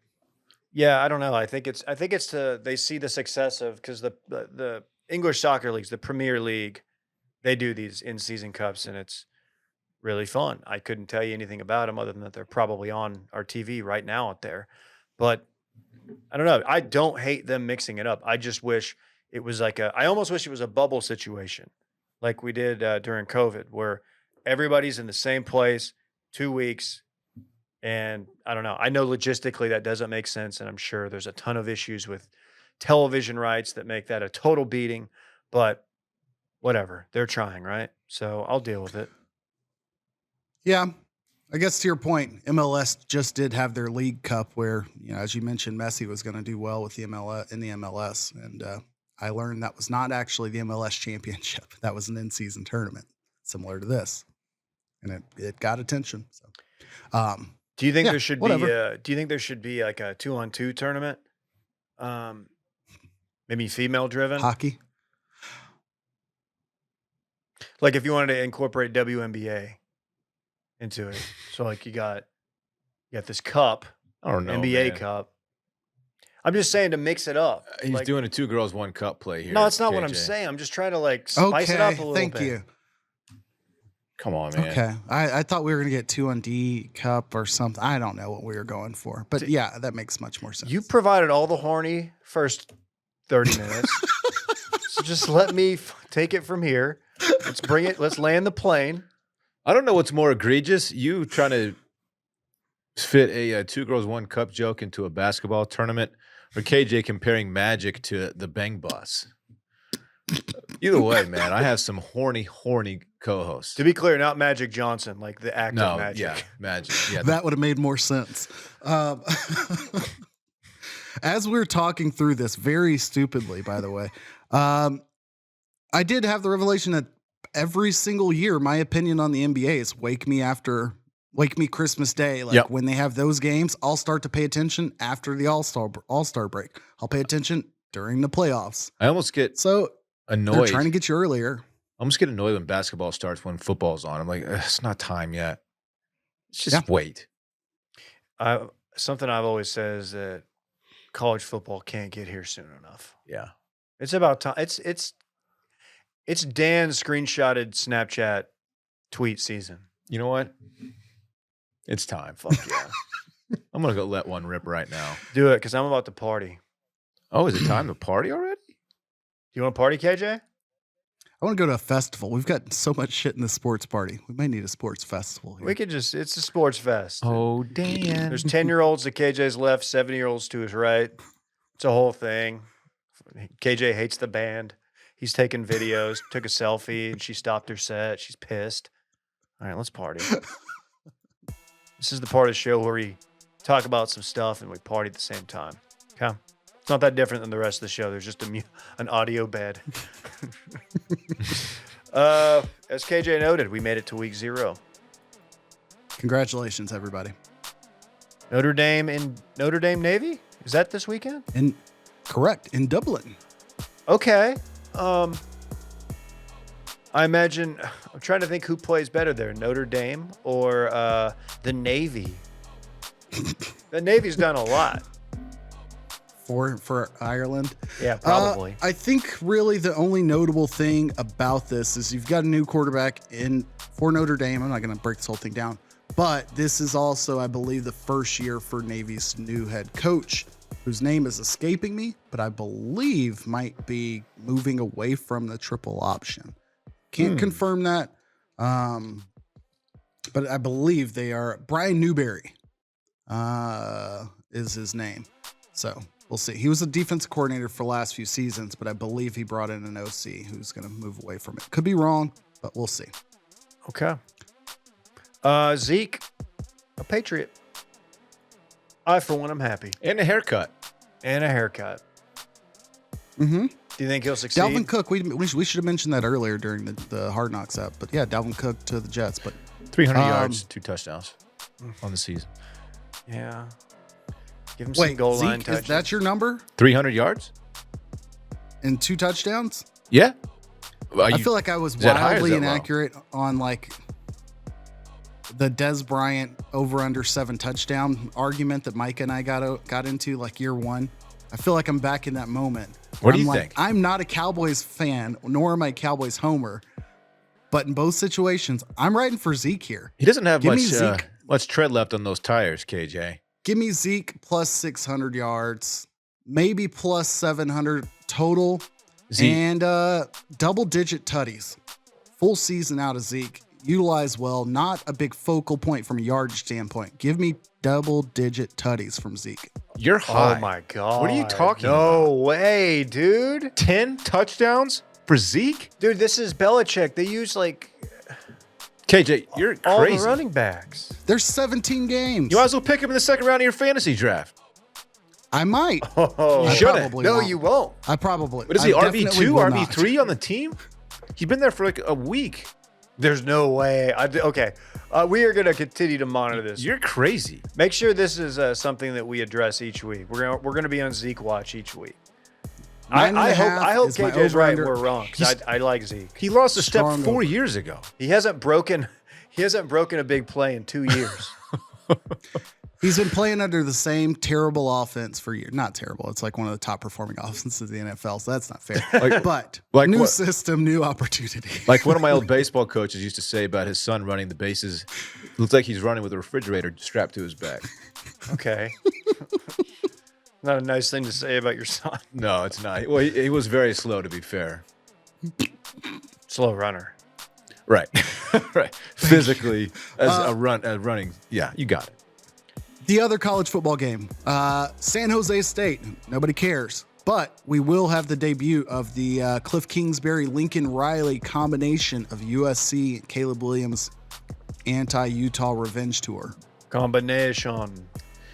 Yeah, I don't know. I think it's they see the success of, because the English soccer leagues, the Premier League, they do these in-season cups and it's really fun. I couldn't tell you anything about them other than that they're probably on our TV right now out there. But I don't know. I don't hate them mixing it up. I just wish it was I almost wish it was a bubble situation like we did during COVID, where everybody's in the same place 2 weeks. And I don't know. I know logistically that doesn't make sense. And I'm sure there's a ton of issues with television rights that make that a total beating. But whatever. They're trying, right? So I'll deal with it. Yeah. I guess to your point, MLS just did have their League Cup where, as you mentioned, Messi was going to do well with the MLS. And I learned that was not actually the MLS championship. That was an in-season tournament similar to this. And it got attention. So, Do you think yeah, there should whatever. be? Do you think there should be like a 2-on-2 tournament? Maybe female driven. hockey. Like if you wanted to incorporate WNBA into it, so like you got this cup, I don't know. NBA man. cup. I'm just saying to mix it up. He's Like, doing a 2 girls 1 cup play here. no, it's not what I'm KJ. saying. I'm just trying to like spice it up a little Thank bit. you. Come on, man. Okay. I thought we were going to get 2-on-D cup or something. I don't know what we were going for. But yeah, that makes much more sense. You provided all the horny first 30 minutes. So just let me take it from here. Let's bring it. Let's land the plane. I don't know what's more egregious. You trying to fit a 2 girls 1 cup joke into a basketball tournament, or KJ comparing Magic to the Bang Bus. Either way, man, I have some horny co-hosts. To be clear, not Magic Johnson, like the actor No, Magic. yeah, Magic. Yeah, That would have made more sense. As we're talking through this very stupidly, by the way, I did have the revelation that every single year, my opinion on the NBA is wake me Christmas Day. Like Yep. when they have those games, I'll start to pay attention after the All-Star break. I'll pay attention during the playoffs. I almost get So they're annoyed. trying to get you earlier. I almost get annoyed when basketball starts when football's on. I'm like, it's not time yet. Let's just Yeah. wait. something I've always said is that college football can't get here soon enough. Yeah. It's about time. It's Dan's screenshotted Snapchat tweet season. You know what? It's time. Fuck yeah. I'm going to go let one rip right now. Do it, because I'm about to party. Oh, is it time to party already? Do you want to party, KJ? I want to go to a festival. We've got so much shit in the sports party. We may need a sports festival here. We could just, it's a sports fest. Oh, Dan. There's 10-year-olds to KJ's left, 70-year-olds to his right. It's a whole thing. KJ hates the band. He's taking videos, took a selfie, and she stopped her set. She's pissed. All right, let's party. This is the part of the show where we talk about some stuff and we party at the same time. Okay? It's not that different than the rest of the show. There's just an audio bed. As KJ noted, we made it to week 0. Congratulations, everybody. Notre Dame Navy? Is that this weekend? Correct, in Dublin. Okay. I imagine, I'm trying to think who plays better there, Notre Dame or the Navy. The Navy's done a lot. For Ireland. Yeah, probably. I think really the only notable thing about this is you've got a new quarterback for Notre Dame. I'm not going to break this whole thing down, but this is also, I believe, the first year for Navy's new head coach, whose name is escaping me, but I believe might be moving away from the triple option. Can't confirm that, but I believe they are. Brian Newberry is his name, so we'll see. He was a defense coordinator for the last few seasons, but I believe he brought in an OC who's going to move away from it. Could be wrong, but we'll see. Okay. Zeke, a Patriot. I, for one, am happy. And a haircut. And a haircut. Mm-hmm. Do you think he'll succeed? Dalvin Cook, we should have mentioned that earlier during the Hard Knocks app. But yeah, Dalvin Cook to the Jets. But 300 yards, 2 touchdowns on the season. Yeah. Give him some goal line Zeke, touches. is that your number? 300 yards? And 2 touchdowns? Yeah. I feel like I was that high or is wildly that low? inaccurate on like the Des Bryant over under 7 touchdown argument that Mike and I got into like year 1. I feel like I'm back in that moment. What do I'm you like, think? I'm not a Cowboys fan, nor am I a Cowboys homer. But in both situations, I'm riding for Zeke here. He doesn't have Give me much tread left on those tires, KJ. Give me Zeke plus 600 yards, maybe plus 700 total, Zeke. and double-digit tutties. Full season out of Zeke. Utilize well, not a big focal point from a yardage standpoint. Give me double-digit tutties from Zeke. You're high. Oh, my God. What are you talking No about? way, dude. 10 touchdowns for Zeke? Dude, this is Belichick. They use, like, KJ, you're all crazy. the running backs. There's 17 games. You might as well pick him in the second round of your fantasy draft. I might. Oh, I shouldn't. probably no, won't. you won't. I probably. What is he, I definitely RB2, will not. RB3 on the team? He's been there for like a week. There's no way. Okay. We are going to continue to monitor this. You're crazy. Make sure this is something that we address each week. We're going to be on Zeke watch each week. I hope is my KJ's right and over-under. we're wrong, because I like Zeke. He lost a step Strong 4 over. years ago. He hasn't broken a big play in 2 years. He's been playing under the same terrible offense for years. Not terrible. It's like one of the top performing offenses in the NFL, so that's not fair. But like new what? system, new opportunity. Like one of my old baseball coaches used to say about his son running the bases. Looks like he's running with a refrigerator strapped to his back. Okay. Not a nice thing to say about your son. No, it's not. Well, he was very slow, to be fair. Slow runner. Right. Right. Physically, as running. Yeah, you got it. The other college football game, San Jose State. Nobody cares. But we will have the debut of the Cliff Kingsbury, Lincoln Riley combination of USC and Caleb Williams anti-Utah revenge tour. Combination.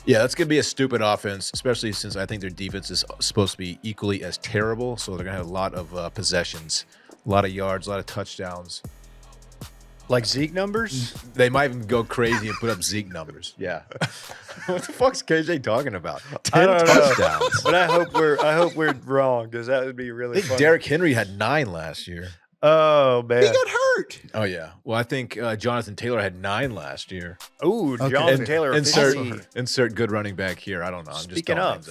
Yeah, that's going to be a stupid offense, especially since I think their defense is supposed to be equally as terrible. So they're going to have a lot of possessions, a lot of yards, a lot of touchdowns. Like Zeke numbers? They might even go crazy and put up Zeke numbers. Yeah. What the fuck's KJ talking about? 10 don't know. touchdowns. But I hope we're wrong, because that would be I really think funny. Derrick Henry had 9 last year. Oh, man. He got hurt. hurt. Oh yeah. Well, I think Jonathan Taylor had 9 last year. Ooh, Okay. Jonathan And Taylor Insert officially. insert good running back here. I don't know. I'm just Speaking throwing of, names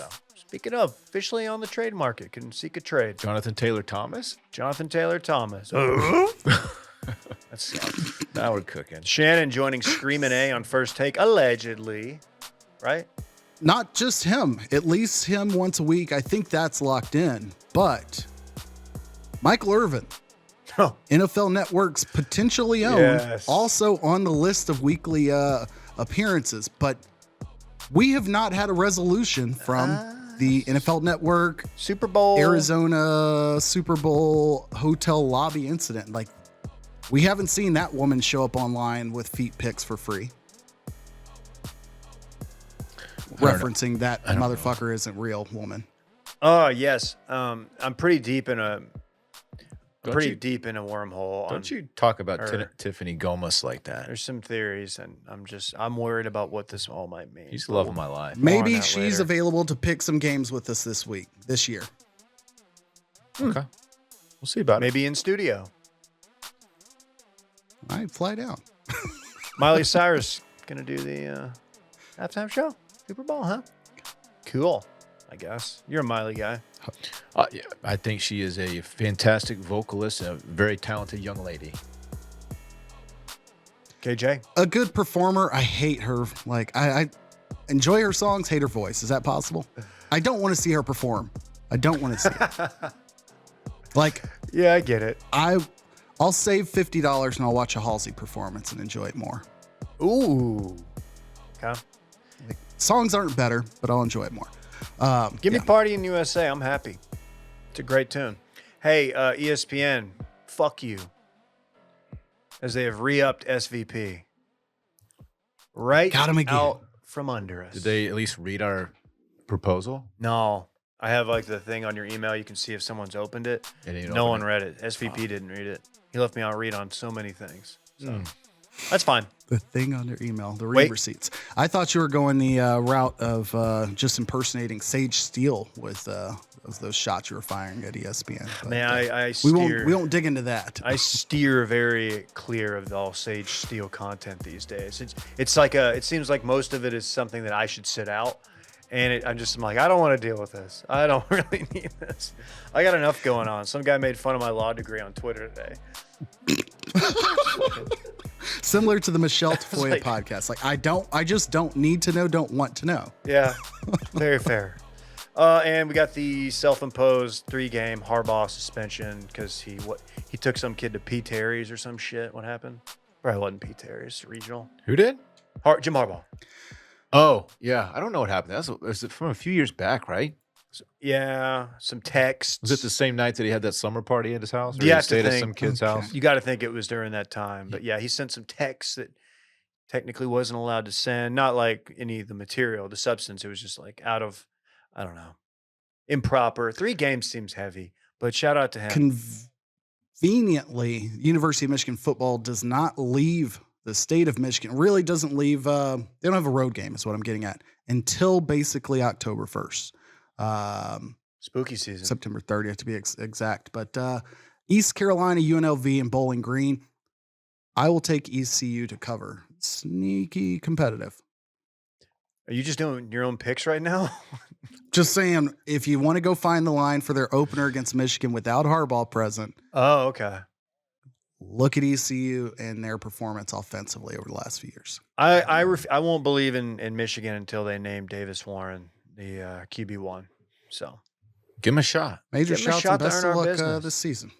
out. officially on the trade market, can seek a trade. Jonathan Taylor Thomas. Jonathan Taylor Thomas. That sucks. Now we're cooking. Shannon joining Screamin' A on First Take, allegedly, right? Not just him, at least him once a week. I think that's locked in. But Michael Irvin, Oh, NFL Network's potentially owned, Yes. also on the list of weekly appearances. But we have not had a resolution from the NFL Network Super Bowl. Arizona Super Bowl hotel lobby incident. Like, we haven't seen that woman show up online with feet pics for free. Referencing that motherfucker isn't real woman. Oh yes. I'm pretty deep in a Don't you- deep in a wormhole. Don't you talk about or- Tiffany Gomez like that? There's some theories, and I'm worried about what this all might mean. She's the love of my life. More on Maybe that she's later. available to pick some games with us this year. Okay. We'll see about it. Maybe in studio. All right, fly down. Miley Cyrus gonna do the halftime show, Super Bowl, huh? Cool. I guess you're a Miley guy. Yeah, I think she is a fantastic vocalist and a very talented young lady. KJ. A good performer. I hate her. Like, I enjoy her songs, hate her voice. Is that possible? I don't want to see her perform. I don't want to see it. Like, Yeah, I get it. I'll save $50 and I'll watch a Halsey performance and enjoy it more. Ooh. Okay. Like, songs aren't better, but I'll enjoy it more. Give me yeah. Party in USA. I'm happy. It's a great tune. Hey, ESPN, fuck you. As they have re-upped SVP. Right Got him again. out from under us. Did they at least read our proposal? No. I have like the thing on your email. You can see if someone's opened it. They didn't No open one it? read it. SVP didn't read it. He left me on read on so many things. So Mm. that's fine. The thing on your email, the Wait. read receipts. I thought you were going the route of just impersonating Sage Steele with those shots you were firing at ESPN. But, Man, I we steer. won't dig into that. I steer very clear of all Sage Steele content these days. It's like it seems like most of it is something that I should sit out, and I'm like, I don't want to deal with this. I don't really need this. I got enough going on. Some guy made fun of my law degree on Twitter today. Similar to the Michelle Tafoya like- podcast. Like, I just don't need to know, don't want to know. Yeah, very fair. And we got the self-imposed 3-game Harbaugh suspension because he took some kid to P. Terry's or some shit. What happened? Probably wasn't P. Terry's regional. Who did? Jim Harbaugh. Oh, yeah. I don't know what happened. Was it from a few years back, right? Yeah, some texts. Was it the same night that he had that summer party at his house? Or You he have to stayed at think- some kid's Okay. house? You got to think it was during that time. But yeah, he sent some texts that technically wasn't allowed to send. Not like any of the material, the substance. It was just like out of, I don't know, improper. 3 games seems heavy, but shout out to him. Conveniently, University of Michigan football does not leave the state of Michigan. Really doesn't leave. They don't have a road game, is what I'm getting at, until basically October 1st. Spooky season. September 30th to be exact. But East Carolina, UNLV, and Bowling Green, I will take ECU to cover. Sneaky competitive. Are you just doing your own picks right now? Just saying, if you want to go find the line for their opener against Michigan without Harbaugh present, Oh, okay. look at ECU and their performance offensively over the last few years. I won't believe in Michigan until they name Davis Warren the QB1. So Give him a shot. Major Give 'em a shouts shot and to best earn of our luck business. this season.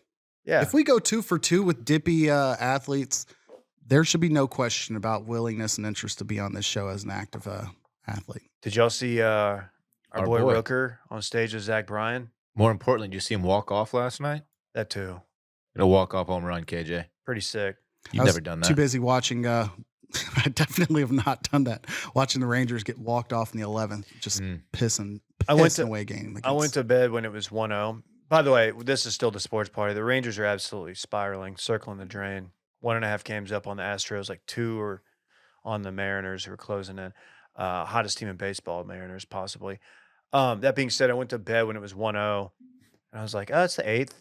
yeah, If we go 2 for 2 with dippy athletes, there should be no question about willingness and interest to be on this show as an active athlete. did y'all see our boy boy. Rooker on stage with Zach Bryan? More importantly, did you see him walk off last night? That too. It'll walk off home run, KJ. Pretty sick. You've I was never done Too that. busy watching. I definitely have not done that. Watching the Rangers get walked off in the 11th, just pissing I went to- away game. I went to bed when it was 1-0. By the way, this is still the sports party. The Rangers are absolutely spiraling, circling the drain. 1.5 games up on the Astros, like 2 are on the Mariners who are closing in. Hottest team in baseball, Mariners, possibly. That being said, I went to bed when it was 1-0. And I was like, oh, it's the 8th.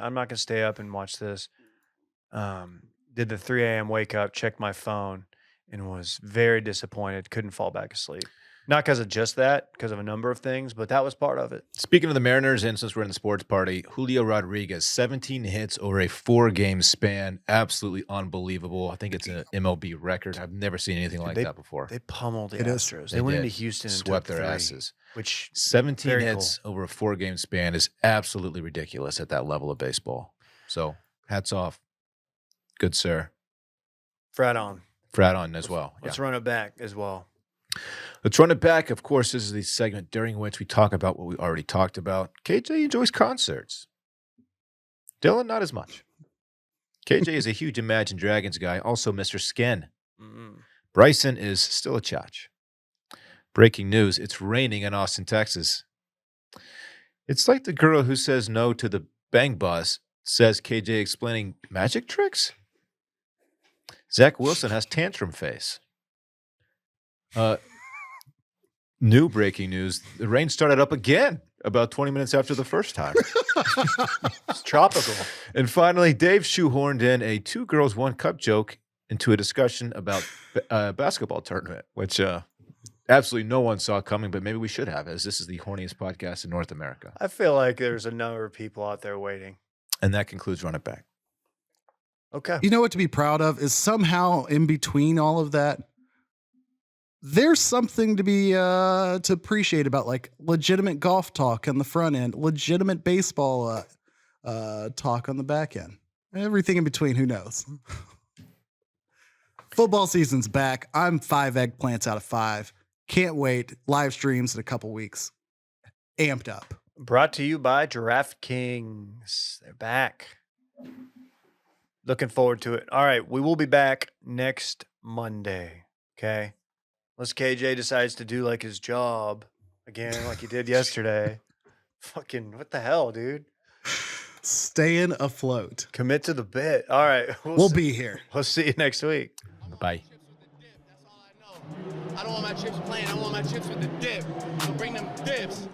I'm not gonna stay up and watch this. Did the 3 a.m. wake up, checked my phone, and was very disappointed. Couldn't fall back asleep. Not because of just that, because of a number of things, but that was part of it. Speaking of the Mariners, and since we're in the sports party, Julio Rodriguez, 17 hits over a 4-game span. Absolutely unbelievable. I think it's an MLB record. I've never seen anything like that before. They pummeled the It is. Astros. They They went did. into Houston and Swept took their 3, asses. which 17 very hits over a 4-game span is absolutely ridiculous at that level of baseball. So hats off. Good sir. frat on. Frat on as well. Let's run it back as well. Let's run it back. Of course, this is the segment during which we talk about what we already talked about. KJ enjoys concerts. Dylan, not as much. KJ is a huge Imagine Dragons guy, also Mr. Skin. Bryson is still a chotch. Breaking news, it's raining in Austin, Texas. It's like the girl who says no to the bang bus, says KJ explaining magic tricks. Zach Wilson has tantrum face. New breaking news, the rain started up again about 20 minutes after the first time. It's tropical. And finally, Dave shoehorned in a 2 girls, 1 cup joke into a discussion about a basketball tournament, which absolutely no one saw coming, but maybe we should have, as this is the horniest podcast in North America. I feel like there's a number of people out there waiting. And that concludes Run It Back. Okay. You know what to be proud of is somehow in between all of that, there's something to be to appreciate about like legitimate golf talk on the front end, legitimate baseball talk on the back end. Everything in between, who knows? Football season's back. I'm 5 eggplants out of 5. Can't wait. Live streams in a couple weeks. Amped up. Brought to you by Giraffe Kings. They're back. Looking forward to it. All right. We will be back next Monday. Okay. Unless KJ decides to do like his job again, like he did yesterday. Fucking, what the hell, dude? Staying afloat. Commit to the bit. All right. We'll be here. We'll see you next week. Bye. I don't want my chips plain. I want my chips with the dip. So bring them dips.